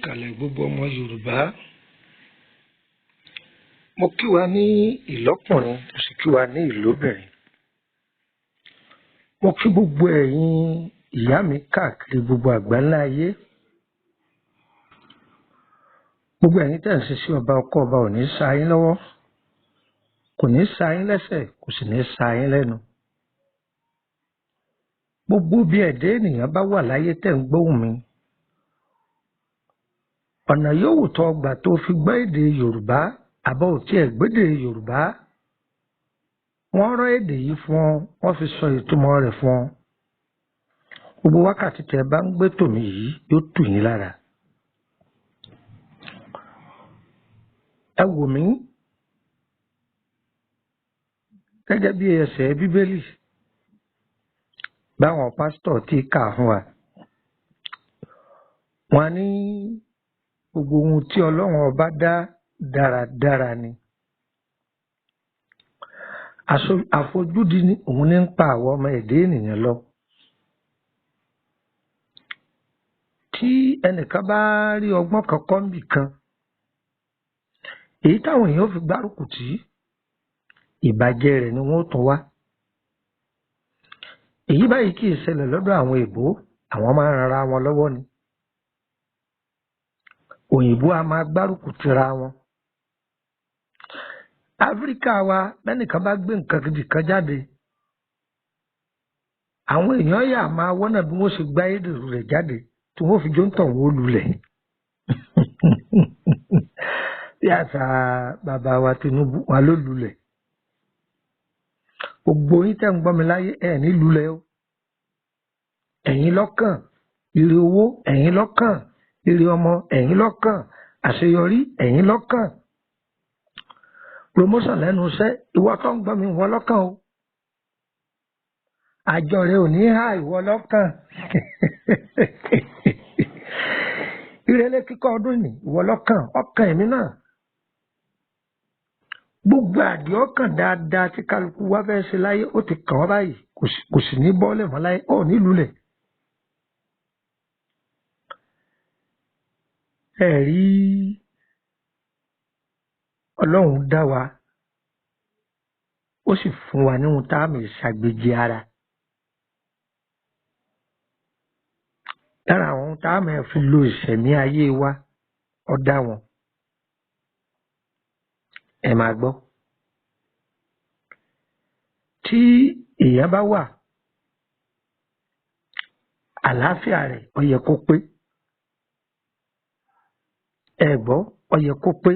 ìkàlẹ̀ gbogbo ọmọ Yorùbá. Mo kí wa ní ìlọ́kùnrin, mo sì kí wa ní ìlóbìnrin. Mo kí gbogbo ẹ̀yin ìyá mi káàkiri gbogbo àgbáńlá ayé. Gbogbo ẹ̀yin tẹ́ ń ṣiṣẹ́ ọba ọkọ ọba ò ní ṣá yín lọ́wọ́, kò ní ṣá yín lẹ́sẹ̀, kò sì ní ṣá yín lẹ́nu. Gbogbo bí ẹ̀dá ènìyàn bá wà láyé tẹ́ ń gbóhùn mi, ọ̀nà yòówù tó gbà tó fi gbọ́ èdè Yorùbá àbọ̀ ò tiẹ̀ gbédè Yorùbá, wọ́n rán èdè yìí fún ọ, wọ́n fi sọ ìtumọ̀ rẹ̀ fún ọ. Gbogbo wákàtí tẹ́ bá ń gbé tòmí yìí yóò tù yín lára. Ẹ wò mí gẹ́gẹ́ bí ẹsẹ̀ Bíbélì báwọn pásítọ̀ ti kà fún wa. Wọ́n ní gbogbo ohun tí Ọlọ́run ọba dá dáradára ni. Àfojúdi ni òun ní ń pa àwọn ọmọ ẹ̀dá ènìyàn lọ. Tí ẹnìkan bá rí ọgbọ́n kankan níbì kan, èyí táwọn èèyàn fi gbárùkù tì, ìbàjẹ́ rẹ̀ ni wọ́n tún wá. Èyí báyìí kì í ṣẹlẹ̀ lọ́dọ̀ àwọn èèbó, àwọn máa ń ran ara wọn lọ́wọ́ ni. Òyìnbó a máa gbárùkù tira wọn. Áfíríkà wa lẹ́nìkan bá gbé nǹkan gidi kan jáde, àwọn èèyàn yà máa wọ́nà bí wọ́n ṣe gbá ayédèrú rẹ̀ jáde tí wọ́n fi jóńtọ̀ wọ́n lulẹ̀. Bí àṣà bàbá wa Tinubu wọn ló lulẹ̀. Gbogbo yín tẹ́ ń gbọ́ mi láyé ẹ̀ ní lulẹ̀ o. Ẹ̀yin lọ́kàn, ire owó ẹ̀yin lọ́kàn, ire ọmọ ẹ̀yin lọ́kàn, àṣeyọrí ẹ̀yin lọ́kàn. Promotion lẹ́nu iṣẹ́ ìwọ tó ń gbọ́ mi ìwọ lọ́kàn o. Àjọ rẹ ò ní há ìwọ lọ́kàn. Ìrẹ̀lẹ̀ kíkọ́ ọdún ní ìwọ lọ́kàn, ọkàn èmi náà. Gbogbo àdì ọkàn dáadáa tí kálukú wá fẹ́ ṣe láyé ó ti kàn wọ́n báyìí, kò sì ní bọ́ọ̀lẹ̀ mọ́ láyé, ó ní lulẹ̀. Ẹ rí Ọlọ́run dá wa, ó sì fún wa níhun tá a mọ̀ ṣàgbéjì ara. Lára àwọn ohun tá a mọ̀ fi lo ìṣẹ̀mí ayé wa, ó dá wọn. Ẹ máa gbọ́. Tí èèyàn bá wà, àlàáfíà rẹ̀ ó yẹ kó pé. Ẹ gbọ́, ó yẹ kó pé.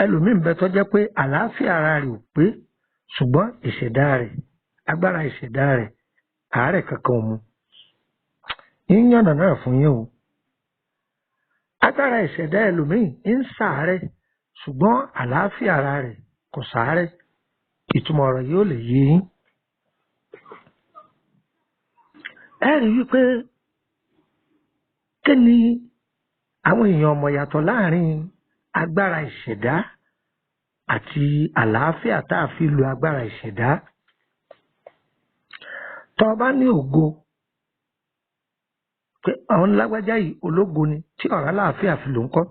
Ẹlòmíín bẹ tó jẹ́ pé àlàáfíà ara rẹ̀ ò pé, ṣùgbọ́n ìṣẹ̀dá rẹ̀, agbára ìṣẹ̀dá rẹ̀, àárẹ̀ kankan mu. Yíyànnà náà fún yín o. Agbára ìṣẹ̀dá ẹlòmíín ń ṣàárẹ̀, ṣùgbọ́n àlàáfíà ara rẹ̀ kò ṣàárẹ̀. Ìtumọ̀ ọ̀rọ̀ yóò lè yé yín. Ẹ rí wípé kí ni àwọn èèyàn mọ̀ yàtọ̀ láàrin agbára ìṣẹ̀dá àti àlàáfíà tá a fi lo agbára ìṣẹ̀dá. Tó bá ní ògo pé àwọn lágbájá yìí ológo ni tí ọ̀rá láàfíà fi lò ń kọ́.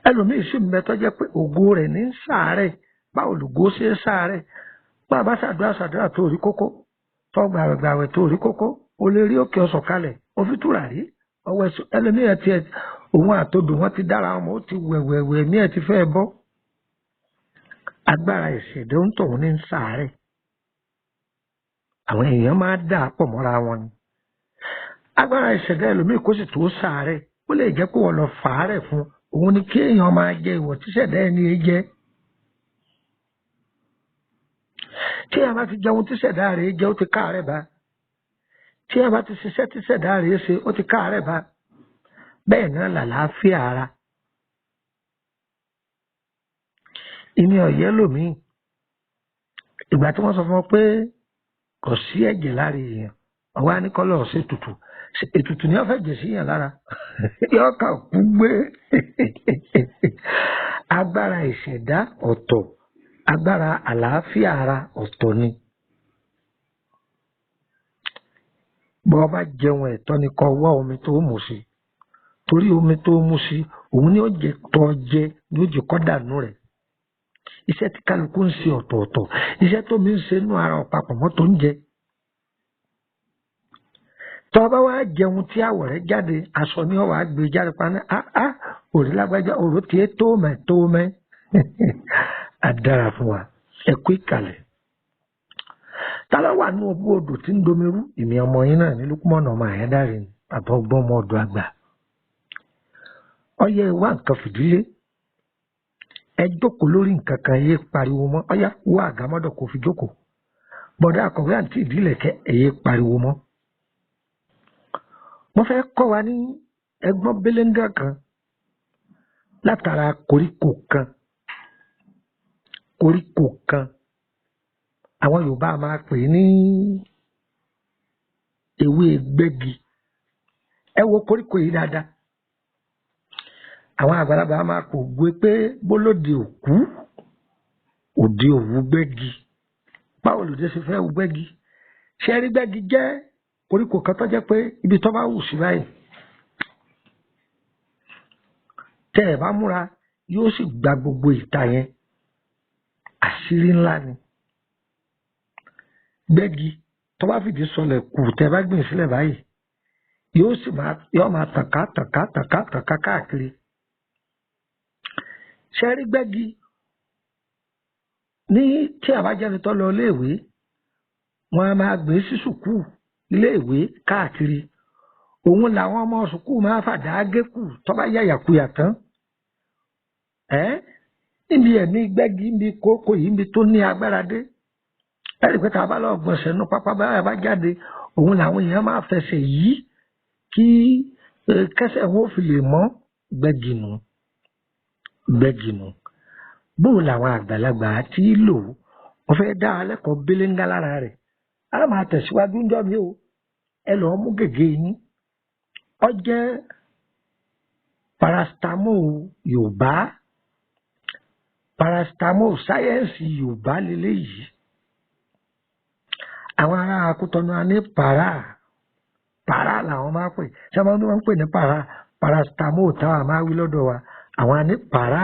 Ẹlòmíì sì ń bẹ tó jẹ́ pé ògo rẹ̀ ní ṣàárẹ̀, báwo lògo ṣe ń ṣàárẹ̀. Bá a bá ṣàdúrà tó rí kókó, tó gbàwẹ̀ tó rí kókó, o lè rí òkè ọsàn kalẹ̀, o fi tùràrí, ọwọ́ ẹ̀sùn ẹlòmíì ẹ̀ tiẹ̀ òun àtodò wọn ti dára ọmọ ó ti wẹ̀wẹ̀wẹ̀ ní ẹ̀ ti fẹ́ bọ́. Agbára ìṣẹ̀dá ń tọ̀hún ní ṣàárẹ̀. Àwọn èèyàn máa dà pọ̀ mọ́ra wọn ni. Agbára ìṣẹ̀dá ẹlòmíì kó sì tó ṣàárẹ̀, ó lè jẹ́ pé wọ́n lọ fàárẹ̀ fún òun ni kí èèyàn máa jẹ ìwọ̀ tí ṣẹ̀dá ẹni jẹ. Tí a bá ti jẹun tí ṣẹ̀dá rẹ̀ jẹ ó ti káàárẹ̀ bá. Tí a bá ti ṣiṣẹ́ tí ṣẹ̀dá rẹ̀ ṣe ó ti káàárẹ̀ bá. Bẹ́ẹ̀ náà làlàáfíà ara. Ìní ọ̀yẹ́ lòmíì. Ìgbà tí wọ́n sọ fún ọ pé kò sí ẹ̀jẹ̀ lára èèyàn, ọwọ́ á ní kọ́lọ̀ ṣe ètùtù. Ètùtù ni wọ́n fẹ́ jẹ̀ sí èèyàn lára. Yọ kà kú gbé. Agbára ìṣẹ̀dá ọ̀tọ̀, agbára àlàáfíà ara ọ̀tọ̀ ni. bọ́ bá jẹun ẹ̀tọ́ ni kó wá omi tó mú sí torí omi tó mú sí òun ni ó jẹ tọ́ jẹ ni ó jẹ kọ́ dànù rẹ̀ iṣẹ́ tí kálukú ń ṣe ọ̀tọ̀ọ̀tọ̀ iṣẹ́ tó mi ń ṣe nú ara ọ̀pápọ̀ mọ́ tó ń jẹ tọ́ bá wá jẹun tí àwọ̀ rẹ̀ jáde aṣọ ni ó wàá gbé jáde paná òrí lágbájá òró tiẹ̀ tó mẹ́ àdára fún wa ẹ kú ìkàlẹ̀ tálá wà ní òbú odò tí ń domirú ìmì ọmọ yín náà ní Lúkúmọ̀nù ọmọ Àyádáre ni bàbá ọgbọ́n ọmọ ọdọ àgbà ọyẹ ìwà nǹkan fìdílé ẹ jókòó lórí nǹkan kan yé pariwo mọ́ ọyá wọ àgámọ́dọ̀ kò fi jókòó bọ̀dá akọ̀wé àǹtí ìdílẹ̀kẹ́ ẹ̀yẹ pariwo mọ́ wọ́n fẹ́ kọ́ wa ní ẹgbọ́n belenga kan látara koríko kan àwọn Yorùbá máa pè ní ewé gbẹ́gi ẹ wo koríko yìí dáadáa àwọn àgbàlagbà máa kò gbé pé bólóde òkú òde òwú gbẹ́gi báwo lòdì ṣe fẹ́ wú gbẹ́gi ṣe rí gbẹ́gi jẹ́ koríko kan tó jẹ́ pé ibi tó bá wù sí báyìí tẹ́ ẹ̀ bá múra yóò sì gba gbogbo ìta yẹn àṣírí ńlá ni gbẹ́gi tó bá fìdí sọlẹ̀ kù tẹ́ bá gbìn sílẹ̀ báyìí yóò máa tànká káàkiri ṣe rí gbẹ́gi ní tí àbájáde tó lọ iléèwé wọn a máa gbé sí sùkúù iléèwé káàkiri òun làwọn ọmọ sùkúù máa fàdá gẹ́kù tó bá yàyàkuyà tán níbi ẹ̀mí gbẹ́gi níbi kókó yìí níbi tó ní agbára dé ẹ̀rí pé tá a bá lọ gbọ̀nsẹ̀ nù pápá báyà bá jáde òun làwọn èèyàn máa fẹsẹ̀ yìí kí kẹsẹ̀ wọn ò fi lè mọ́ gbẹ́gi nù bóun làwọn àgbàlagbà tí lò wọ́n fẹ́ dá alẹ́kọ̀ọ́ belenga lára rẹ̀ a máa tẹ̀síwájú ń jọ mi o ẹ lọ́ọ́ mú gègé yín ó jẹ́ paracetamol Yorùbá paracetamol sáyẹ́ǹsì Yorùbá lélẹ́yìí àwọn ará Akútọ́nù á ní para làwọn máa pè ṣé wọ́n máa ń pè ní paracetamol táwọn máa wí lọ́dọ̀ wa àwọn á ní para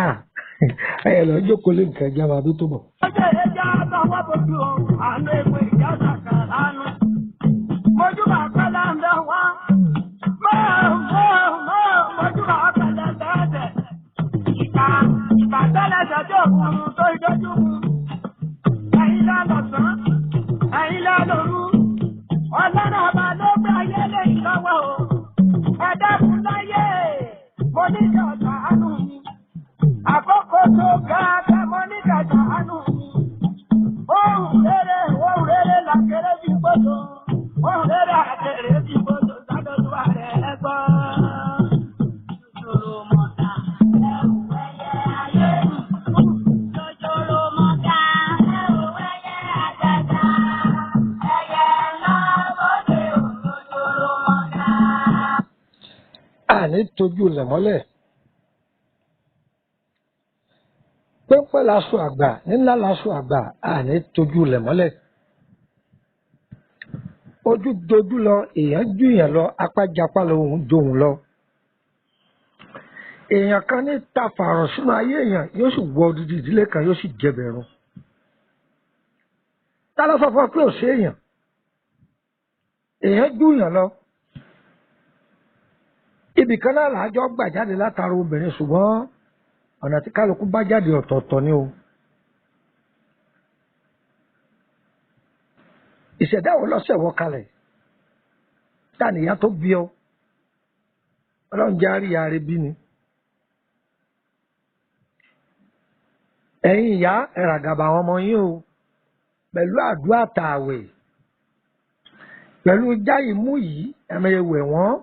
ẹ lọ jókòó lé nǹkan jẹ́ máa bí tó bọ̀. ọjọ́ ìrẹ́jà àtàwọn bójú ọ̀hún àánú ìwé ìjà ṣàkà lánàá mojú bá pẹ́lá ń bẹ̀ wá mojú bá pẹ́lá ń bẹ̀ẹ̀dẹ̀ ìgbà tẹ́lẹ̀ ṣẹjọ́ òkun tó ìdójú ẹ̀yin lálọ́sàn ẹ̀yin lálọ́rú ọlọ́run ọba ló gbé ayé lè lọ́wọ́ o ẹ̀dẹ́kun láyé mo ní ìjọba àánú mi. Àkókò tó ga kẹ́mọ́ ní kàjà àánú mi. Ohun rere làkèrè bí gbòdò. Ohun rere àkèrè bí gbòdò sádọ́dún ààrẹ ẹgbọ́. Lójóró mọ̀ta ẹrù ẹyẹ ayé. Lójóró mọ̀ta ẹrù ẹyẹ àjàjà. Ẹyẹ ńlá bóde ò lójóró mọ̀ta. Àní tójú lẹ̀ mọ́lẹ̀. Pẹ́pẹ́ laṣọ àgbà nílá laṣọ àgbà àní tójú lẹ̀ mọ́lẹ̀. Ojú dojú lọ èèyàn jù yàn lọ apá japá lọ òun jòun lọ. Èèyàn kan ní tafàrọ̀ sínú ayé èèyàn yóò sì wọ odidi ìdílé kan yóò sì jẹbẹ̀rún. Ta ló sọ fún ọ pé ò sí èèyàn? Èèyàn jù yàn lọ. Ibì kan náà làájọ́ gbà jáde látara obìnrin ṣùgbọ́n ọ̀nà tí kálukú bá jáde ọ̀tọ̀ọ̀tọ̀ ni o. Ìṣẹ̀dá wo lọ́sẹ̀ wọ kalẹ̀? Táníyá tó bí ọ. Ọlọ́run jẹ́ àríyá rẹ bí ni. Ẹ̀yin ìyá ẹ̀ràgàbà àwọn ọmọ yín o. Pẹ̀lú àdúrà tààwẹ̀. Pẹ̀lú jáì mú yìí ẹ̀mẹ̀yẹwẹ̀ wọ́n.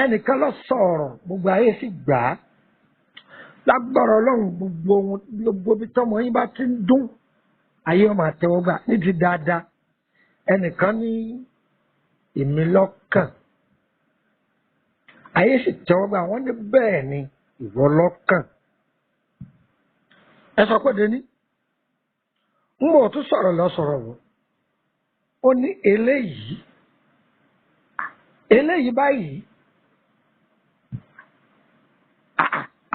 Ẹnìkan lọ sọ̀rọ̀ gbogbo ayé sì gbà á lágbára Ọlọ́run gbogbo bí tọ́mọ yín bá ti ń dún ayé ọmọ àtẹ́wọ́gbà nídìí dáadáa ẹnìkan ní èmi lọ́kàn ayé sì tẹ́wọ́gbà wọ́n ní bẹ́ẹ̀ ni ìwọ lọ́kàn ẹ sọ pé dení ń bọ̀ tún sọ̀rọ̀ lọ sọ̀rọ̀ wò ó ní eléyìí báyìí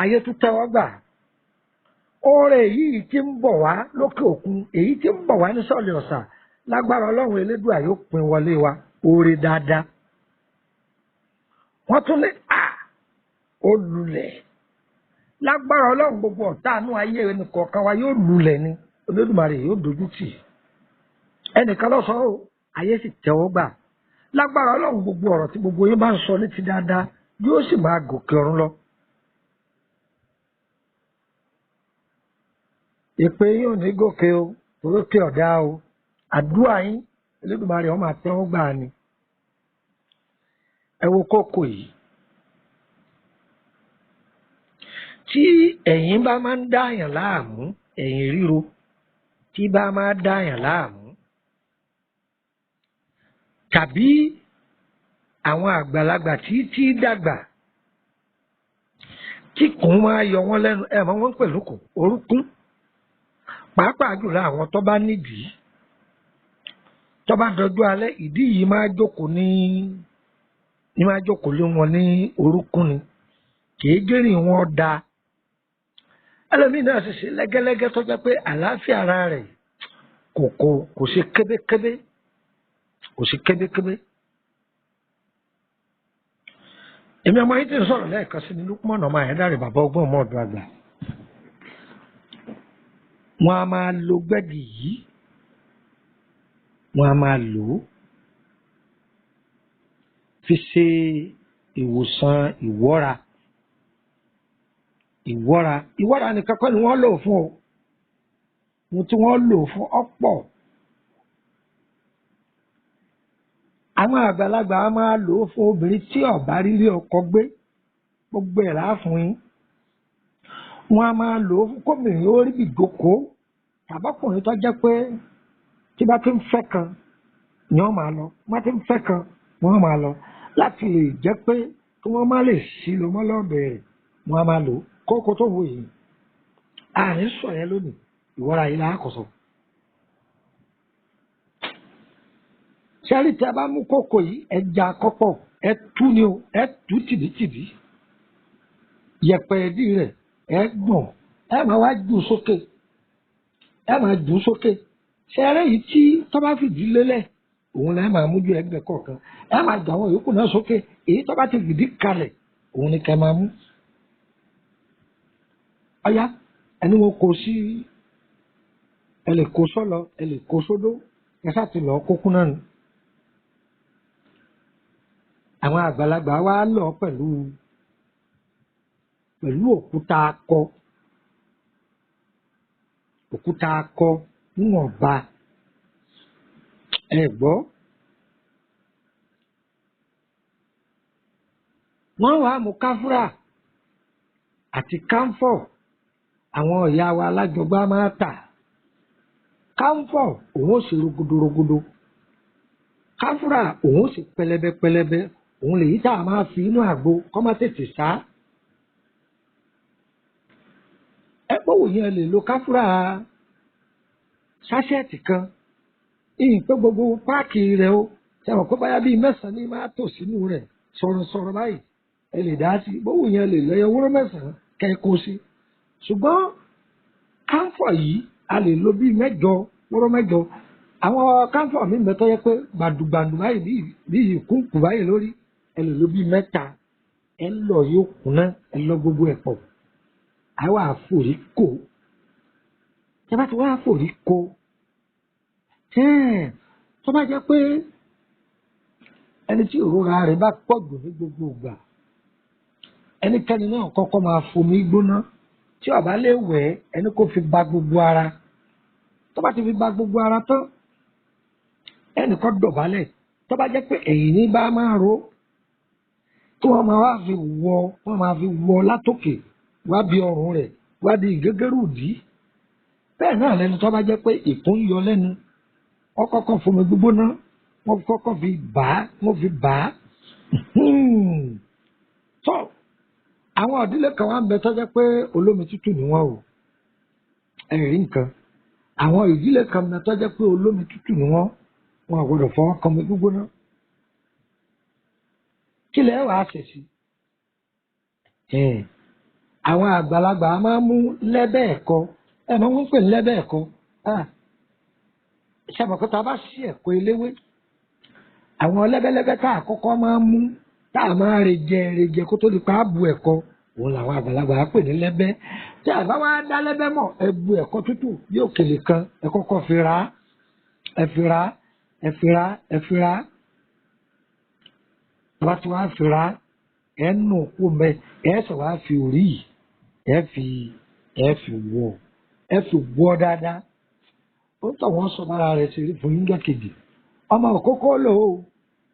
ayé tún tẹ́wọ́ gbà oore yìí tí ń bọ̀ wá lókè òkun èyí tí ń bọ̀ wá ní sọ̀lẹ̀ ọ̀sà lágbára ọlọ́run elédùà yóò pín wọlé wa oore dáadáa wọ́n tún ní ó lulẹ̀ lágbára ọlọ́run gbogbo ọ̀tá àánú ayé ẹnìkọ̀ọ̀kan wa yóò lulẹ̀ ni Olódùmarè yóò dojú tì ẹnìkan lọ sọ ó ayé sì tẹ́wọ́ gbà lágbára ọlọ́run gbogbo ọ̀rọ̀ tí gbogbo yín bá ń sọ ní ti dáadáa yóò sì máa gòkè ọ̀run lọ. ìpè yín ò ní gòkè o torókè ọ̀dá o àdúrà yín Olódùmarè ó máa tẹ́wọ́ gbà ni. ẹ wo kókó yìí tí ẹ̀yin bá máa ń dáyàn láàmú ẹ̀yìn ríro tí bá máa dáyàn láàmú tàbí àwọn àgbàlagbà tí dàgbà tí kùn máa yọ wọ́n lẹ́nu ẹ̀ mọ́ wọ́n pẹ̀lú kù orúkún pàápàá jùlọ àwọn tó bá nídìí tó bá dọjú alẹ́ ìdí yìí máa jókòó máa jókòó lé wọn ní orúkún ni kìí gérìn wọn da ẹlòmíì náà sì ṣe lẹ́gẹ́lẹ́gẹ́ tó jẹ́ pé àlàáfíà ara rẹ̀ kò ṣe kébékébé kò sí kébékébé. èmi ọmọ yìí ti ń sọ̀rọ̀ lẹ́ẹ̀kan sí ní Lukman ọmọ Ayédáre bàbá ọgbọ́n ọmọ ọ̀dọ́ àgbà. wọ́n á máa lo gbẹ́gì yìí wọ́n á máa lò ó fi ṣe ìwòsàn ìwọ́ra nìkan kọ́ ni wọ́n lò fún o ohun tí wọ́n lò fún ọ̀pọ̀. àwọn àgbàlagbà á máa lò ó fún obìnrin tí ó bá rílé ọkọ gbé gbogbo ẹ̀ láàfún yín wọ́n á máa lò ó fún kóbìnrin ó rí ìjókòó tàbọ́kùnrin tó jẹ́ pé tí bá ti ń fẹ́ kan ni wọ́n máa lọ bá ti ń fẹ́ kan ni wọ́n máa lọ láti lè jẹ́ pé kí wọ́n má lè sí lọ mọ́ lọ́bẹ̀ rẹ̀ wọ́n á máa lò ó kókó tó wù yìí àárín sọ yẹn lónìí ìwọ́ra yìí láàkóso. sẹ́rí tí a bá mú kókó yìí ẹja kọ́pọ̀ ẹ tú ni o ẹ tú tìbítìbí yẹ̀pẹ̀ ẹ̀dí rẹ̀ ẹ gbọ̀n ẹ máa wá jù sókè sẹ́rẹ́ yìí tí tó bá fìdí lélẹ̀ òun lẹ́ẹ̀ máa mójú ẹgbẹ́ kọ̀ọ̀kan ẹ máa jà àwọn yòókù náà sókè èyí tó bá ti fìdí kalẹ̀ òun ni kẹ́ máa mú. ọ̀yá ẹni wọn kò sí ẹ lè kó sọ́lọ ẹ lè kó sódó ẹ sá ti lọ́ọ́ kókó náà nù. àwọn àgbàlagbà wa lọ pẹ̀lú òkúta akọ níwọ̀nba ẹ gbọ́. wọ́n wàá mú káfúrà àti káńfọ̀ àwọn ìyá wa alájọgbá máa tà káńfọ̀ òun ó sì rogodo káfúrà òun ó sì pẹlẹbẹ òun lèyí tá a máa fi inú àgbo kọ́ má tètè sá. ẹ gbọ́wọ́ yẹn lè lo káfúrà sáṣẹ́ẹ̀tì kan ìyìn pé gbogbo páàkì rẹ̀ o ṣàwọn kó báyà bíi mẹ́sàn-án ní máa tò sínú rẹ̀ sọ̀rọ̀ báyìí ẹ lè dá sí gbọ́wọ́ yẹn lè lọ́yọ̀ wúrọ́ mẹ́sàn-án kẹ́ ẹ kó sí. ṣùgbọ́n káńfọ̀ yìí a lè lo bíi wúrọ́ mẹ́jọ àwọn káńfọ̀ mi mẹ́tọ́ yẹ pé gbàdùgbàdù báyìí bíi ìkúnkù báyìí lórí ẹ lè lo bíi mẹ́ta ẹ lọ yóò kúnná ẹ lọ gbogbo ẹ̀ pọ̀ àwa àforí kò tẹ bá ti wá àforí kò tó bá jẹ́ pé ẹni tí ìrora rẹ̀ bá pọ̀ jù ní gbogbo ìgbà ẹnikẹ́ni náà kọ́kọ́ máa fomi gbóná tí ó bá lè wẹ̀ ẹni kó fi ba gbogbo ara tó bá ti fi ba gbogbo ara tán ẹnìkan dọ̀bálẹ̀ tó bá jẹ́ pé ẹ̀yìn ní bá máa ro tí wọ́n máa fi wọ látòkè wá bí ọrùn rẹ̀ wá di ìgégérù dí bẹ́ẹ̀ náà lẹ́nu tó bá jẹ́ pé ìkún yọ lẹ́nu wọ́n kọ́kọ́ fomi gbígbóná wọ́n kọ́kọ́ fi bà á tó àwọn ìdílé kan wá ń bẹ tó jẹ́ pé olómi tútù ni wọ́n o ẹ̀rí nǹkan àwọn ìdílé kan bẹ tó jẹ́ pé olómi tútù ni wọ́n wọn ò gbọdọ̀ fọwọ́ kan mi gbígbóná kí lẹ wàá ṣe sí àwọn àgbàlagbà máa ń mú lẹ́bẹ̀ ẹ̀kọ máa ń pè ní lẹ́bẹ̀ ẹ̀kọ ṣàbọ̀kọ́ta bá sí ẹ̀kọ́ eléwé àwọn lẹ́bẹ̀lẹ́bẹ̀ tá àkọ́kọ́ máa ń mú tá a máa rejẹ kó tó di pa á bu ẹ̀kọ òun làwọn àgbàlagbà á pè ní lẹ́bẹ̀ tí àbá wa dá lẹ́bẹ̀ mọ̀ ẹ bu ẹ̀kọ tútù bí òkèlè kan ẹ kọ́kọ́ fi ra ẹ fi ra bá ti wá fi ra ẹ nù kú mẹ ẹ sọ wá fi orí ẹ fi wọ dáadáa ó tọ̀ wọ́n sọ bára rẹ̀ ṣe rí fún yín jọ́kejì ọmọ òkókó lò ó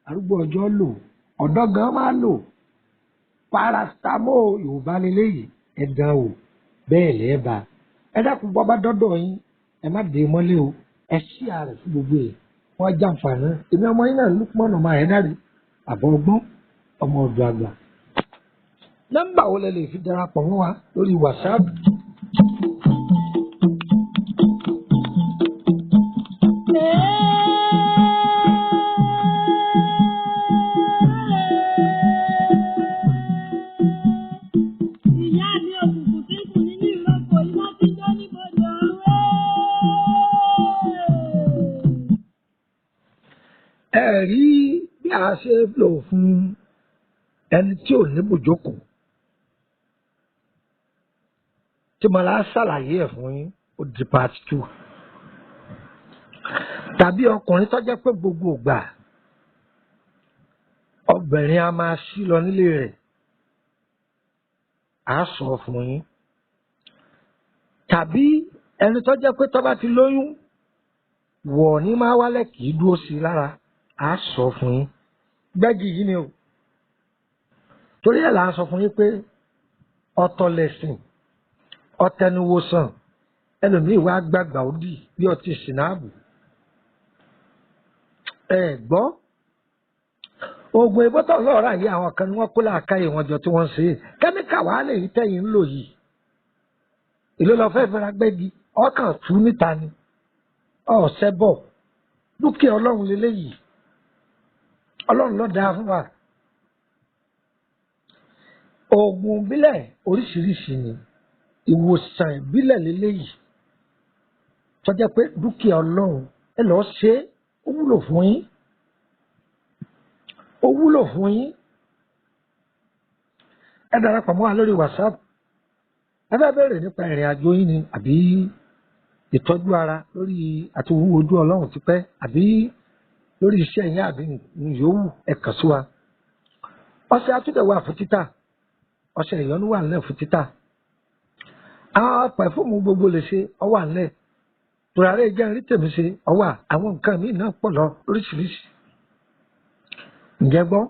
arúgbó ọjọ́ lò ọ̀dọ́ gan máa lò paracetamol yorùbá lélẹ́yìí ẹ̀dán o bẹ́ẹ̀ lẹ́ẹ̀bà ẹ dákun bọ́ bá dọ́dọ̀ yín ẹ má dé mọ́lé o ẹ ṣí ààrẹ fún gbogbo ẹ̀ wọ́n jàǹfààní èmi ọmọ yín náà Lukman ọmọ ẹ̀ dáre àbọ̀ ọgbọ́n ọmọ ọ̀dọ̀ àgbà nọ́mbà wo lẹ lè fi darapọ̀ mọ́ wa lórí WhatsApp. Rí bí a ṣe lò fún ẹni tí ò ní bùjókòó tí mo lá ṣàlàyé ẹ̀ fún yín ó di part 2 tàbí ọkùnrin tó jẹ́ pé gbogbo ìgbà obìnrin a máa ṣí lọ nílé rẹ̀ á sọ fún yín tàbí ẹni tó jẹ́ pé tó bá ti lóyún wọ̀ ní máa wálẹ̀ kì í dúró sí i lára á sọ fún yín Gbẹ́gi yìí ni o torí ẹ̀ là ń sọ fún yín pé ọ̀tọ̀ lẹ̀sìn ọ̀tẹnuwòsàn ẹlòmíì wá gbàgbà òdì bí ọtí sinabu ẹ gbọ́ oògùn ìbọ́tọ̀ lọ́ọ̀rà yìí àwọn kan ni wọ́n kó làákàyè wọn jọ tí wọ́n ń ṣe é kẹ́míkà wàá lè rí tẹ́yìn ń lò yìí ìlú lọ fẹ́ fẹ́ra Gbẹ́gi ọkàn tú níta ni ọ̀sẹ̀ bọ̀ dúkìá ọlọ́run lélẹ́yìí ọlọ́run ló dáa fún wa oògùn ìbílẹ̀ oríṣiríṣi ni ìwòsàn ìbílẹ̀ lélẹ́yìí tó jẹ́ pé dúkìá ọlọ́run ẹ lọ́ọ́ ṣe é ó wúlò fún yín ẹ darapọ̀ mọ́ wa lórí WhatsApp ẹ bá bẹ̀rẹ̀ nípa ìrìn àjò yín ni àbí ìtọ́jú ara lórí àti wúwo ojú ọlọ́run ti pẹ́ àbí lórí iṣẹ́ yín àbí yòówù ẹ kàn sí wa ọṣẹ àtúndẹ̀ wà fún títà ọṣẹ ìyọnu wà nílẹ̀ fún títà àwọn pẹ̀fúmù gbogbo lè ṣe ọwà nílẹ̀ tùràrí ìjẹun rí tèmi ṣe ọwà àwọn nǹkan míì náà pọ̀ lọ lóríṣiríṣi ǹjẹ́ gbọ́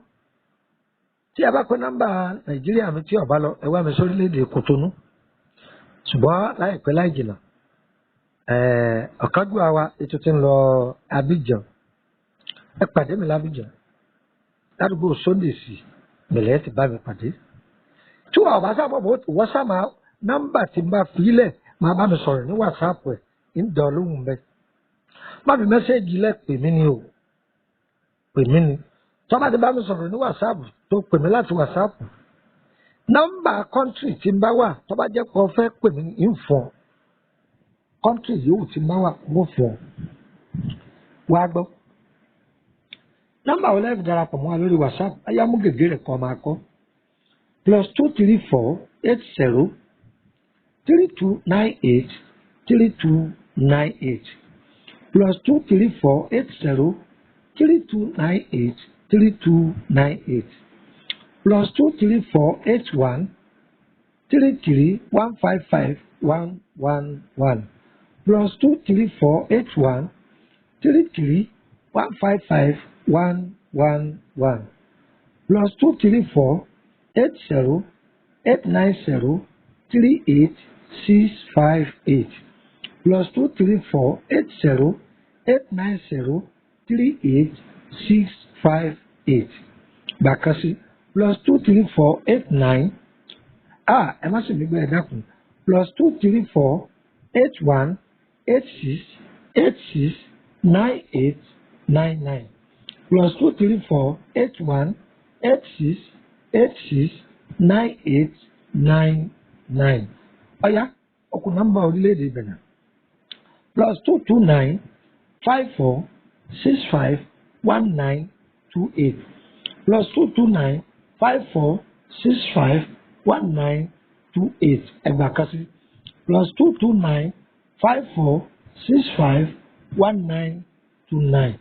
tí a bá pẹ́ nọ́mbà Nàìjíríà mi tí ọba lọ ẹ wá mi sórílẹ̀-èdè Kòtónú ṣùgbọ́n láìpẹ́ láì jìnnà ọ̀kájú àwa ètò tí ń lọ Abidjan ẹ pàdé mi l'Abidjan ládùúgbò Sunday sí mẹlẹ ti bá mi pàdé tí wọn bá sábà bọ wọ́n sábà nọ́mbà tí n bá filẹ̀ máa bá mi sọ̀rọ̀ ní WhatsApp ẹ̀ ń dán lóhùn bẹ́ẹ̀ má fi mẹ́sẹ̀gì lẹ̀ pè mí ni tọ́ba ti bá mi sọ̀rọ̀ ní WhatsApp tó pè mí láti WhatsApp nọ́mbà kọ́ńtírì tí n bá wà tọ́ba jẹ́ pé ọ fẹ́ pè mí ń fọ̀ kọ́ńtírì yòówù tí n bá wà mo fọ̀ wá gbọ́ nọ́mbà wo lẹ́yìn darapọ̀ mọ́ wa lórí WhatsApp ayámú gègé rẹ̀ kọ́ máa kọ́ +234 80 3298 3298 +234 80 3298 3298 +234 81 33 155 111 +234 81 33 155 111 +234 80 890 38658 +234 80 890 38658 bàkàsí +234 89 ẹ má sì nígbà ẹ dákun +234 81 86 86 98 99 plus 234 81 86 86 98 99. Ọ̀yá ọkùn nọ́mbà orílẹ̀-èdè Benin plus 229 54 65 19 28 plus 229 54 65 19 28 ẹgbàá kan sí plus 229 54 65 19 29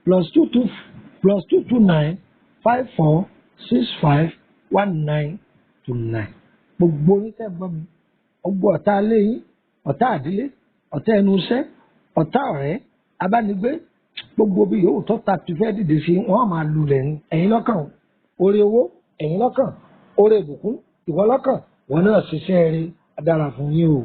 plus 229 54 65 19 29. Gbogbo yín tẹ́ gbọ́ mi ọgbọ́ ọ̀tá alẹ́ yín ọ̀tá àdílé ọ̀tá ẹnu iṣẹ́ ọ̀tá ọ̀rẹ́ abánigbé gbogbo bí yòówù tó ta ti fẹ́ dìde sí wọ́n máa lulẹ̀ ní ẹ̀yin lọ́kàn oore owó ẹ̀yin lọ́kàn oore ìbùkún ìwọ lọ́kàn wọn náà ṣiṣẹ́ rí adára fún yín o.